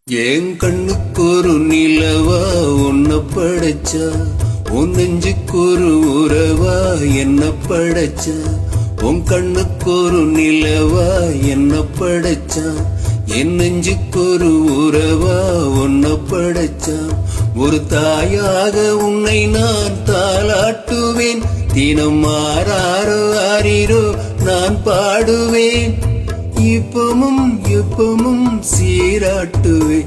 என் கண்ணுக்கு ஒரு நிலவா உன்னை படைச்சா, உன் நெஞ்சுக்கு ஒரு உறவா என்ன படைச்சா. உன் கண்ணுக்கு ஒரு நிலவா என்ன படைச்சா, என் நெஞ்சுக்கு ஒரு உறவா உன்னை படைச்சா. ஒரு தாயாக உன்னை நான் தாளாட்டுவேன், தினம் மாறாரோ ஆறிரோ நான் பாடுவேன். இப்பமும் எப்பமும் சீராட்டுவே.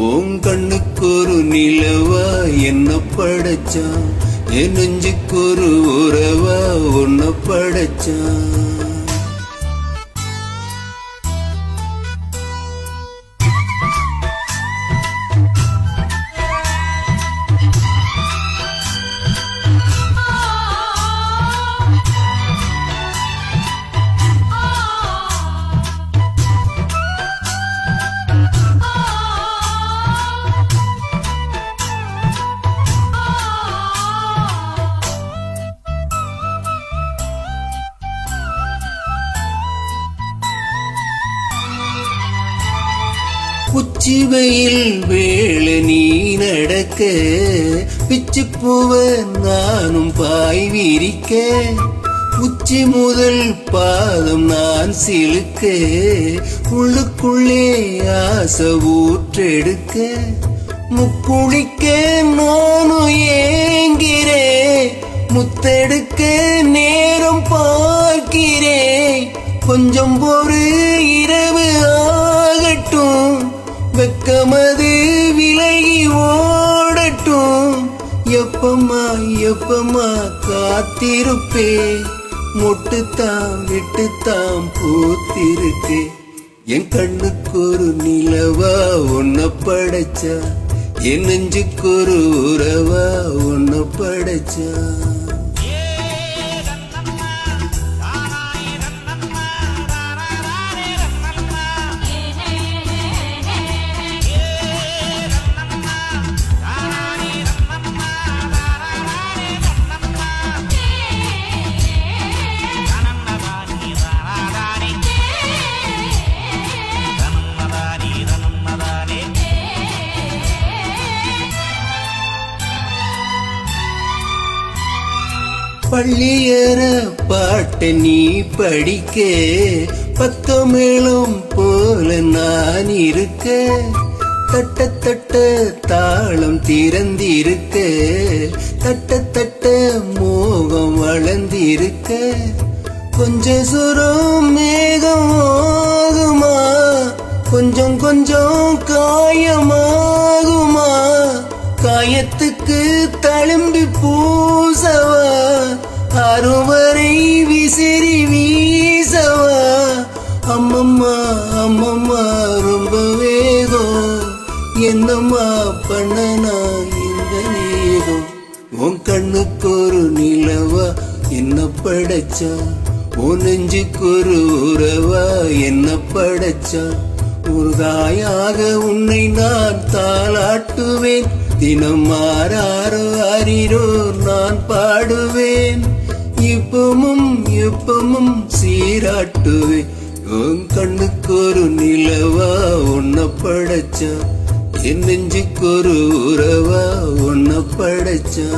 உன் கண்ணுக்கு ஒரு நிலவா என்ன படைச்சா, என் நெஞ்சுக்கு ஒரு உறவா உன்னை படைச்சா. உச்சி வெயில் வேளை நீ நடக்க, பிச்சு பூவ நானும் பாய் விரிக்க. உச்சி முதல் பாதம் நான் சிலுக்க, உள்ளுக்குள்ளே ஆசை ஊற்றெடுக்க. முக்குளிக்க நானும் ஏங்கிறேன், முத்தெடுக்க நேரம் பார்க்கிறேன். கொஞ்சம் ஒரு இரவு ஆகட்டும், வெக்கமது விலகி ஓடட்டும். எப்பமா எப்பமா காத்திருப்பே, மொட்டுத்தாம் விட்டுத்தாம் பூத்திருக்கே. என் கண்ணுக்கு ஒரு நிலவா உன்னை படைச்சா, என் நெஞ்சுக்கு ஒரு உறவா உன்னை படைச்சா. பள்ளியற பாட்ட நீ படிக்க, பக்கமேளம் போல நான் இருக்க. தட்ட தட்ட தாளம் திறந்திருக்க, தட்ட தட்ட மோகம் வளர்ந்திருக்க. கொஞ்ச சுரம் மேகம் ஆகுமா, கொஞ்சம் கொஞ்சம் காயமாகுமா. காயத்துக்கு தழும்பி பூசவா, அறுவரை விசிறி வீசவா. அம்மம்மா அம்மம்மா ரொம்ப வேகம், என்னம்மா பண்ணனா இந்த நேரம். உன் கண்ணுக்கு ஒரு நிலவா என்ன படைச்சா, உன் நெஞ்சுக்கு ஒரு உறவா என்ன படைச்சா. ஒரு தாயாக உன்னை நான் தாளாட்டுவேன், தினம் மாறாரோ ஆறிரோ நான் பாடுவேன். இப்பமும் எப்பமும் சீராட்டுவேன். உன் கண்ணுக்கு ஒரு நிலவா உன்னை படைச்சா, என் நெஞ்சுக்கு ஒரு உறவா உன்னை படைச்சா.